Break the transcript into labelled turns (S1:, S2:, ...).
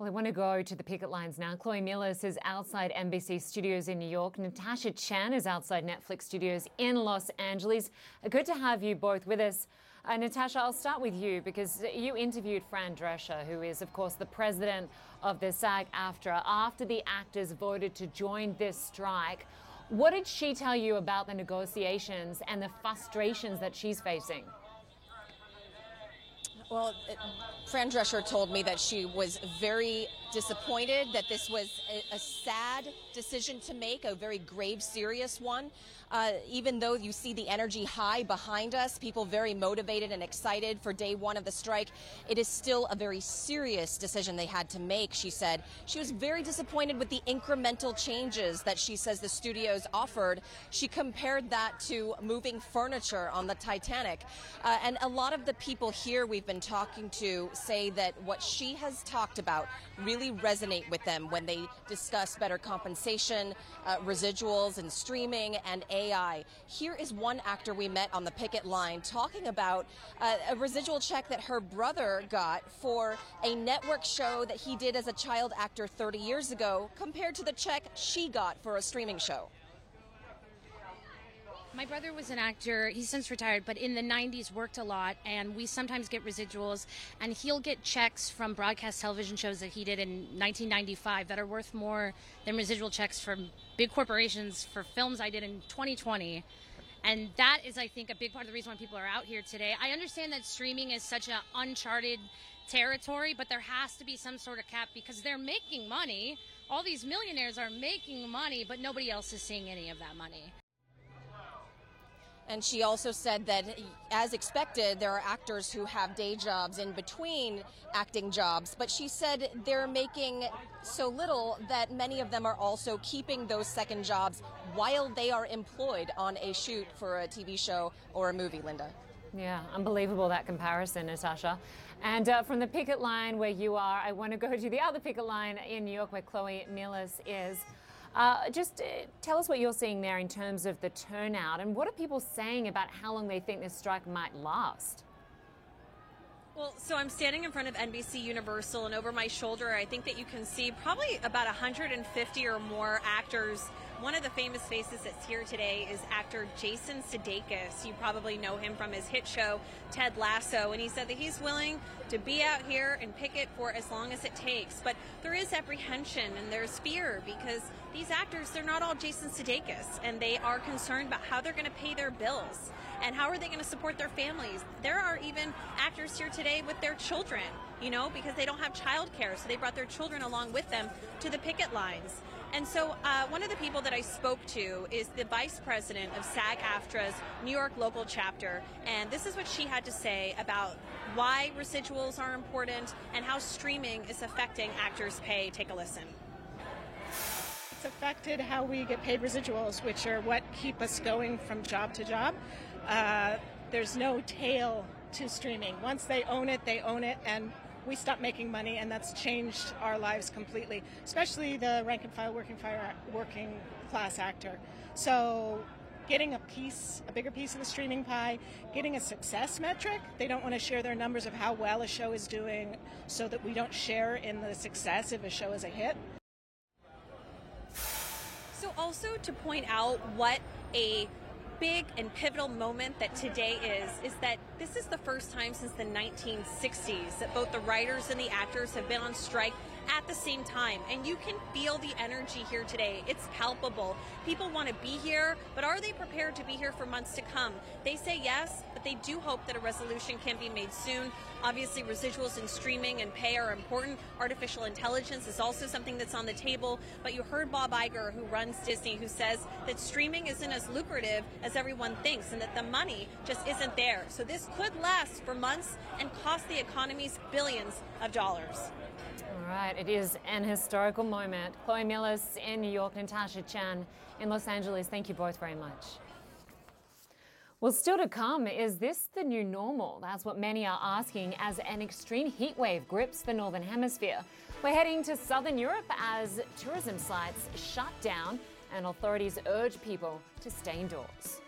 S1: Well, I want to go to the picket lines now. Chloe Melas is outside NBC studios in New York. NATASHA CHEN is outside Netflix studios in Los Angeles. Good to have you both with us. NATASHA, I'll start with you because you interviewed Fran Drescher, who is, of course, the president of the SAG-AFTRA, after the actors voted to join this strike. What did she tell you about the negotiations and the frustrations that she's facing?
S2: Well, Fran Drescher told me that she was very disappointed, that this was a sad decision to make, a very grave, serious one. Even though you see the energy high behind us, people very motivated and excited for day one of the strike, it is still a very serious decision they had to make, she said. She was very disappointed with the incremental changes that she says the studios offered. She compared that to moving furniture on the Titanic. And a lot of the people here we've been talking to say that what she has talked about really resonate with them when they discuss better compensation, residuals and streaming and AI. Here is one actor we met on the picket line talking about a residual check that her brother got for a network show that he did as a child actor 30 years ago compared to the check she got for a streaming show.
S3: My brother was an actor, he's since retired, but in the 90s worked a lot, and we sometimes get residuals, and he'll get checks from broadcast television shows that he did in 1995 that are worth more than residual checks from big corporations for films I did in 2020. And that is, I think, a big part of the reason why people are out here today. I understand that streaming is such an uncharted territory, but there has to be some sort of cap because they're making money. All these millionaires are making money, but nobody else is seeing any of that money.
S2: And she also said that, as expected, there are actors who have day jobs in between acting jobs. But she said they're making so little that many of them are also keeping those second jobs while they are employed on a shoot for a TV show or a movie, Linda.
S1: Yeah, unbelievable, that comparison, Natasha. And from the picket line where you are, I want to go to the other picket line in New York where Chloe Melas is. Just tell us what you're seeing there in terms of the turnout, and what are people saying about how long they think this strike might last?
S4: Well, so I'm standing in front of NBC Universal, and over my shoulder I think that you can see probably about 150 or more actors. One of the famous faces that's here today is actor Jason Sudeikis. You probably know him from his hit show, Ted Lasso, and he said that he's willing to be out here and picket for as long as it takes. But there is apprehension and there's fear because these actors, they're not all Jason Sudeikis, and they are concerned about how they're going to pay their bills and how are they going to support their families. There are even actors here today with their children, you know, because they don't have childcare, so they brought their children along with them to the picket lines. And so one of the people that I spoke to is the vice president of SAG-AFTRA's New York local chapter, and this is what she had to say about why residuals are important and how streaming is affecting actors' pay. Take a listen.
S5: It's affected how we get paid residuals, which are what keep us going from job to job. There's no tail to streaming. Once they own it, and we stop making money, and that's changed our lives completely, especially the rank and file working class actor. So getting a bigger piece of the streaming pie, getting a success metric. They don't want to share their numbers of how well a show is doing so that we don't share in the success if a show is a hit.
S4: So also to point out what a big and pivotal moment that today is that this is the first time since the 1960s that both the writers and the actors have been on strike at the same time, and you can feel the energy here today. It's palpable. People want to be here, but are they prepared to be here for months to come? They say yes, but they do hope that a resolution can be made soon. Obviously, residuals in streaming and pay are important. Artificial intelligence is also something that's on the table, but you heard Bob Iger, who runs Disney, who says that streaming isn't as lucrative as everyone thinks and that the money just isn't there. So this could last for months and cost the economies billions of dollars.
S1: All right, it is an historical moment. Chloe Melas in New York, NATASHA CHEN in Los Angeles. Thank you both very much. Well, still to come, is this the new normal? That's what many are asking as an extreme heat wave grips the Northern Hemisphere. We're heading to Southern Europe as tourism sites shut down and authorities urge people to stay indoors.